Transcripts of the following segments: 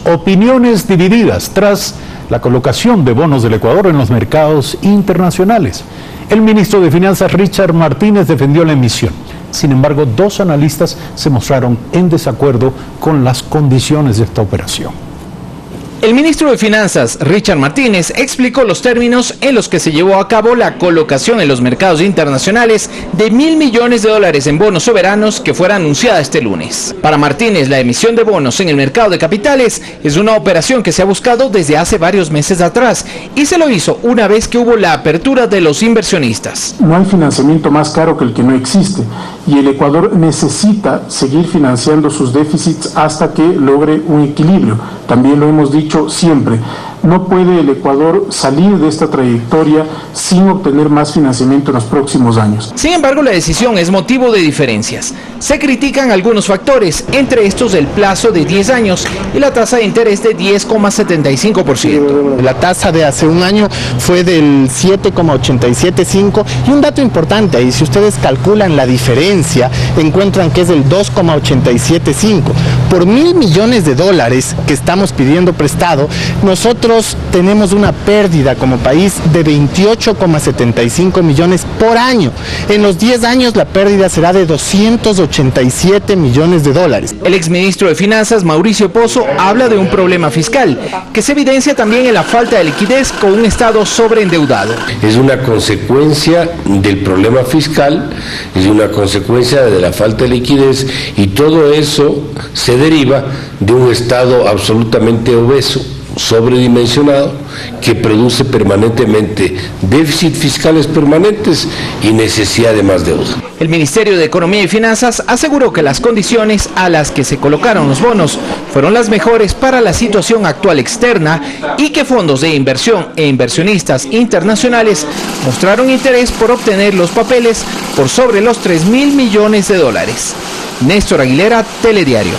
Opiniones divididas tras la colocación de bonos del Ecuador en los mercados internacionales. El ministro de Finanzas, Richard Martínez, defendió la emisión. Sin embargo, dos analistas se mostraron en desacuerdo con las condiciones de esta operación. El ministro de Finanzas, Richard Martínez, explicó los términos en los que se llevó a cabo la colocación en los mercados internacionales de $1.000 millones en bonos soberanos que fuera anunciada este lunes. Para Martínez, la emisión de bonos en el mercado de capitales es una operación que se ha buscado desde hace varios meses atrás y se lo hizo una vez que hubo la apertura de los inversionistas. No hay financiamiento más caro que el que no existe y el Ecuador necesita seguir financiando sus déficits hasta que logre un equilibrio. También lo hemos dicho siempre, no puede el Ecuador salir de esta trayectoria sin obtener más financiamiento en los próximos años. Sin embargo, la decisión es motivo de diferencias. Se critican algunos factores, entre estos el plazo de 10 años y la tasa de interés de 10,75%. La tasa de hace un año fue del 7,875 y un dato importante ahí, si ustedes calculan la diferencia, encuentran que es del 2,875. Por $1.000 millones que estamos pidiendo prestado, nosotros tenemos una pérdida como país de 28,75 millones por año. En los 10 años la pérdida será de $287 millones. El exministro de Finanzas, Mauricio Pozo, habla de un problema fiscal que se evidencia también en la falta de liquidez con un Estado sobreendeudado. Es una consecuencia del problema fiscal, es una consecuencia de la falta de liquidez y todo eso se deriva de un Estado absolutamente obeso, sobredimensionado, que produce permanentemente déficit fiscales permanentes y necesidad de más deuda. El Ministerio de Economía y Finanzas aseguró que las condiciones a las que se colocaron los bonos fueron las mejores para la situación actual externa y que fondos de inversión e inversionistas internacionales mostraron interés por obtener los papeles por sobre los $3.000 millones. Néstor Aguilera, Telediario.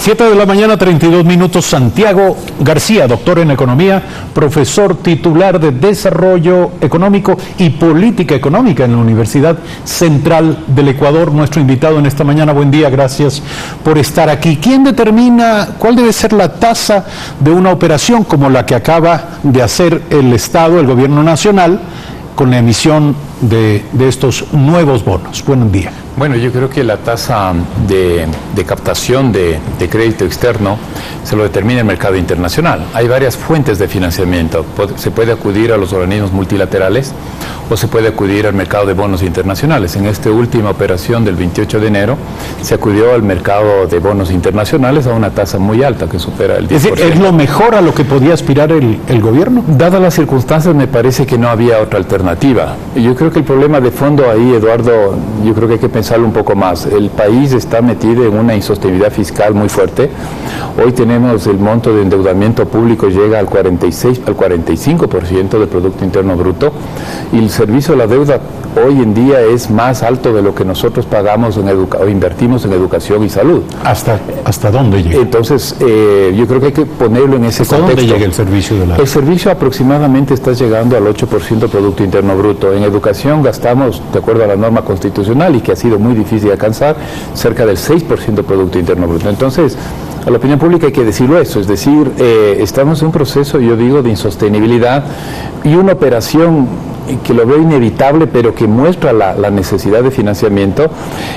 7 de la mañana, 32 minutos. Santiago García, doctor en Economía, profesor titular de Desarrollo Económico y Política Económica en la Universidad Central del Ecuador, nuestro invitado en esta mañana. Buen día, gracias por estar aquí. ¿Quién determina cuál debe ser la tasa de una operación como la que acaba de hacer el Estado, el Gobierno Nacional, con la emisión de estos nuevos bonos? Buen día. Bueno, yo creo que la tasa de captación de crédito externo se lo determina el mercado internacional. Hay varias fuentes de financiamiento. Se puede acudir a los organismos multilaterales o se puede acudir al mercado de bonos internacionales. En esta última operación del 28 de enero se acudió al mercado de bonos internacionales a una tasa muy alta que supera el 10%. Es decir, ¿es lo mejor a lo que podía aspirar el gobierno? Dadas las circunstancias, me parece que no había otra alternativa. Y yo creo que el problema de fondo ahí, Eduardo, yo creo que hay que pensarlo un poco más. El país está metido en una insostenibilidad fiscal muy fuerte. Hoy tenemos el monto de endeudamiento público llega al 46, al 45% del Producto Interno Bruto y el servicio a la deuda hoy en día es más alto de lo que nosotros pagamos o invertimos en educación y salud. ¿Hasta dónde llega? Entonces, yo creo que hay que ponerlo en ese contexto. ¿Hasta dónde llega el servicio de la deuda? El servicio aproximadamente está llegando al 8% del Producto Interno Bruto. En educación gastamos, de acuerdo a la norma constitucional y que ha sido muy difícil de alcanzar, cerca del 6% del Producto Interno Bruto. Entonces, a la opinión pública hay que decirlo eso, es decir, estamos en un proceso, yo digo, de insostenibilidad y una operación que lo veo inevitable, pero que muestra la necesidad de financiamiento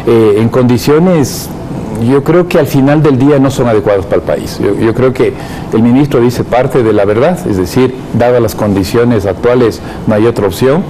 en condiciones, yo creo que al final del día no son adecuadas para el país. Yo creo que el ministro dice parte de la verdad, es decir, dadas las condiciones actuales no hay otra opción.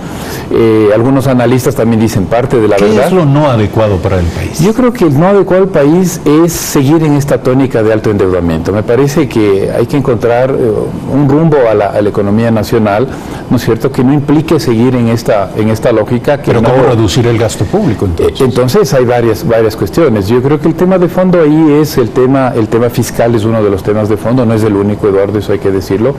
Algunos analistas también dicen parte de la verdad. ¿Qué es lo no adecuado para el país? Yo creo que el no adecuado al país es seguir en esta tónica de alto endeudamiento. Me parece que hay que encontrar un rumbo a la economía nacional, ¿no es cierto?, que no implique seguir en esta lógica. Pero no, ¿cómo reducir el gasto público entonces? Entonces hay varias cuestiones. Yo creo que el tema de fondo ahí es el tema fiscal, es uno de los temas de fondo, no es el único, Eduardo, eso hay que decirlo.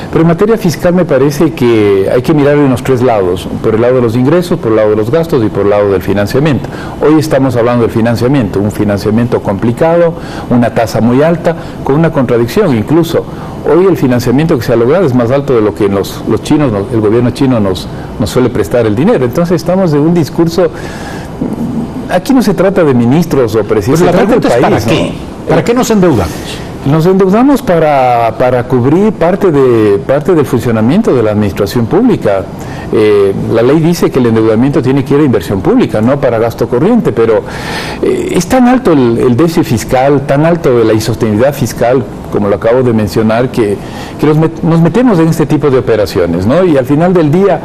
Pero en materia fiscal me parece que hay que mirar en los tres lados, por el lado de los ingresos, por el lado de los gastos y por el lado del financiamiento. Hoy estamos hablando del financiamiento, un financiamiento complicado, una tasa muy alta, con una contradicción incluso. Hoy el financiamiento que se ha logrado es más alto de lo que los chinos, el gobierno chino nos suele prestar el dinero. Entonces estamos en un discurso. Aquí no se trata de ministros o presidentes. Pues la pregunta es ¿para qué? ¿Para qué nos endeudamos? Nos endeudamos para cubrir parte del funcionamiento de la administración pública. La ley dice que el endeudamiento tiene que ir a inversión pública, no para gasto corriente, pero es tan alto el déficit fiscal, tan alto la insostenibilidad fiscal, como lo acabo de mencionar, que nos metemos en este tipo de operaciones, ¿no? Y al final del día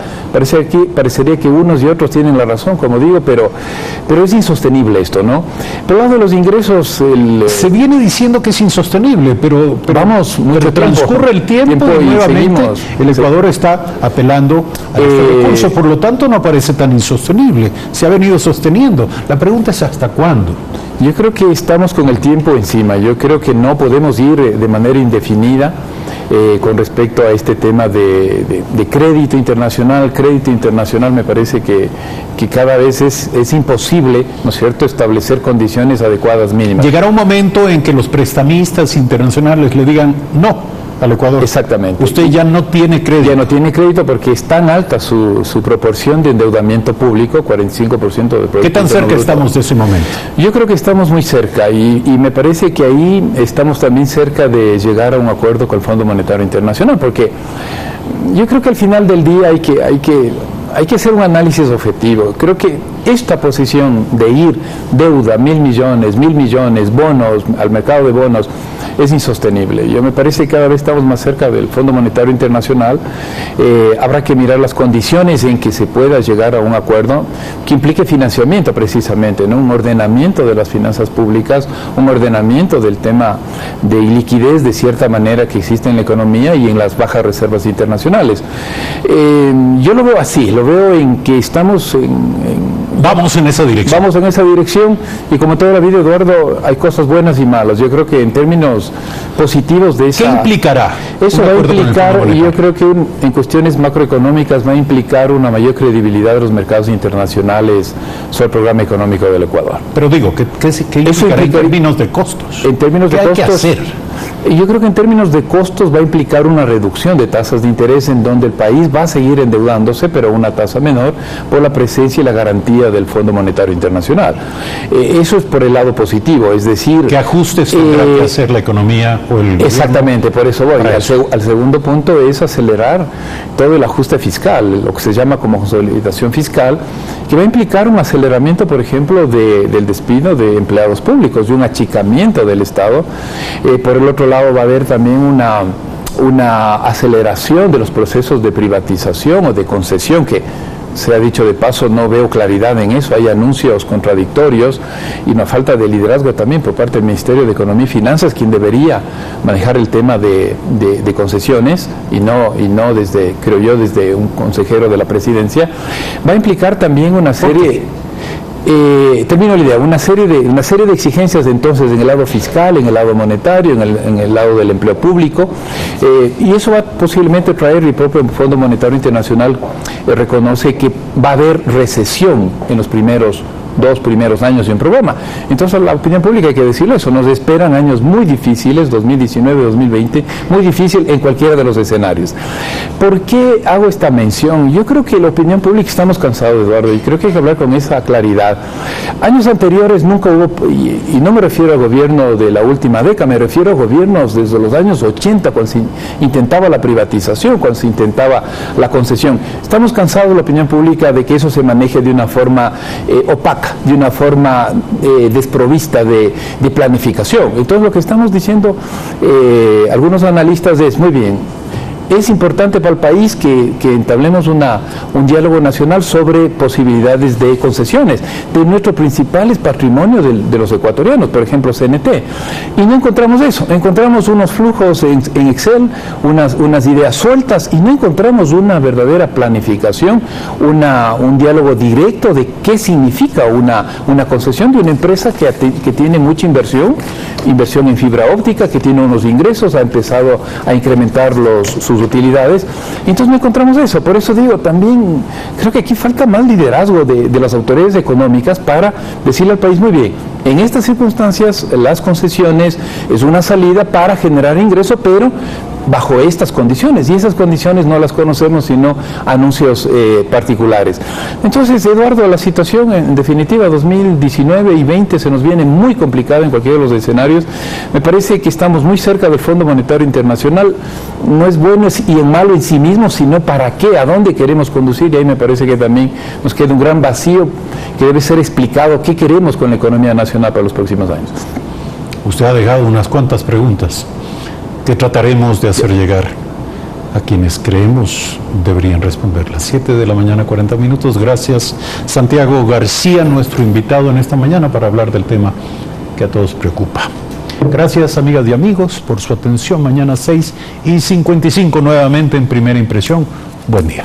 parecería que unos y otros tienen la razón, como digo, pero es insostenible esto, ¿no? Por el lado de los ingresos... Se viene diciendo que es insostenible, pero transcurre el tiempo y nuevamente el Ecuador está apelando a este recurso, por lo tanto no parece tan insostenible, se ha venido sosteniendo. La pregunta es ¿hasta cuándo? Yo creo que estamos con el tiempo encima, yo creo que no podemos ir de manera indefinida con respecto a este tema de crédito internacional. Crédito internacional me parece que cada vez es imposible, ¿no es cierto?, establecer condiciones adecuadas mínimas. Llegará un momento en que los prestamistas internacionales le digan no al Ecuador. Exactamente. Usted ya no tiene crédito. Ya no tiene crédito porque es tan alta su proporción de endeudamiento público, 45% de producto. ¿Qué tan cerca estamos de ese momento? Yo creo que estamos muy cerca y me parece que ahí estamos también cerca de llegar a un acuerdo con el Fondo Monetario Internacional, porque yo creo que al final del día hay que hacer un análisis objetivo. Creo que esta posición de ir deuda, 1.000 millones, bonos, al mercado de bonos, es insostenible. Yo me parece que cada vez estamos más cerca del Fondo Monetario Internacional. Habrá que mirar las condiciones en que se pueda llegar a un acuerdo que implique financiamiento precisamente, ¿no? Un ordenamiento de las finanzas públicas, un ordenamiento del tema de liquidez de cierta manera que existe en la economía y en las bajas reservas internacionales. Yo lo veo así, lo veo en que estamos Vamos en esa dirección. Vamos en esa dirección y como toda la vida, Eduardo, hay cosas buenas y malas. Yo creo que en términos positivos de esa... ¿Qué implicará? Eso va a implicar, y yo creo que en cuestiones macroeconómicas va a implicar una mayor credibilidad de los mercados internacionales sobre el programa económico del Ecuador. Pero digo, ¿qué implicará en términos de costos? En términos de costos... ¿Qué hay que hacer? Yo creo que en términos de costos va a implicar una reducción de tasas de interés en donde el país va a seguir endeudándose, pero a una tasa menor por la presencia y la garantía del Fondo Monetario Internacional. Eso es por el lado positivo, es decir... ¿Qué ajustes tendrá que hacer la economía o el gobierno? Exactamente, por eso voy. Al segundo punto es acelerar todo el ajuste fiscal, lo que se llama como consolidación fiscal, que va a implicar un aceleramiento, por ejemplo, del despido de empleados públicos, de un achicamiento del Estado. Por el otro lado va a haber también una aceleración de los procesos de privatización o de concesión, que se ha dicho de paso, no veo claridad en eso, hay anuncios contradictorios y una falta de liderazgo también por parte del Ministerio de Economía y Finanzas, quien debería manejar el tema de concesiones y no desde, creo yo, desde un consejero de la presidencia. Va a implicar también una serie... termino la idea, una serie de exigencias entonces en el lado fiscal, en el lado monetario, en el lado del empleo público, y eso va posiblemente traer, el propio Fondo Monetario Internacional reconoce que va a haber recesión en los dos primeros años en programa. Entonces, la opinión pública hay que decirlo eso, nos esperan años muy difíciles, 2019, 2020, muy difícil en cualquiera de los escenarios. ¿Por qué hago esta mención? Yo creo que la opinión pública estamos cansados, Eduardo, y creo que hay que hablar con esa claridad. Años anteriores nunca hubo, y no me refiero al gobierno de la última década, me refiero a gobiernos desde los años 80, cuando se intentaba la privatización, cuando se intentaba la concesión. Estamos cansados, la opinión pública, de que eso se maneje de una forma opaca, de una forma desprovista de planificación. Entonces lo que estamos diciendo algunos analistas es, muy bien, es importante para el país que entablemos un diálogo nacional sobre posibilidades de concesiones de nuestros principales patrimonios de los ecuatorianos, por ejemplo CNT. Y no encontramos eso, encontramos unos flujos en Excel, unas ideas sueltas, y no encontramos una verdadera planificación, un diálogo directo de qué significa una concesión de una empresa que tiene mucha inversión en fibra óptica, que tiene unos ingresos, ha empezado a incrementar sus utilidades. Entonces no encontramos eso. Por eso digo, también creo que aquí falta más liderazgo de las autoridades económicas para decirle al país, muy bien, en estas circunstancias las concesiones es una salida para generar ingreso, pero bajo estas condiciones, y esas condiciones no las conocemos sino anuncios particulares. Entonces, Eduardo, la situación en definitiva 2019 y 20 se nos viene muy complicada en cualquiera de los escenarios. Me parece que estamos muy cerca del Fondo Monetario Internacional. No es bueno y malo en sí mismo, sino para qué, a dónde queremos conducir, y ahí me parece que también nos queda un gran vacío que debe ser explicado qué queremos con la economía nacional para los próximos años. Usted ha dejado unas cuantas preguntas que trataremos de hacer llegar a quienes creemos deberían responderlas. 7 de la mañana, 40 minutos. Gracias, Santiago García, nuestro invitado en esta mañana para hablar del tema que a todos preocupa. Gracias, amigas y amigos, por su atención. Mañana 6:55 nuevamente en Primera Impresión. Buen día.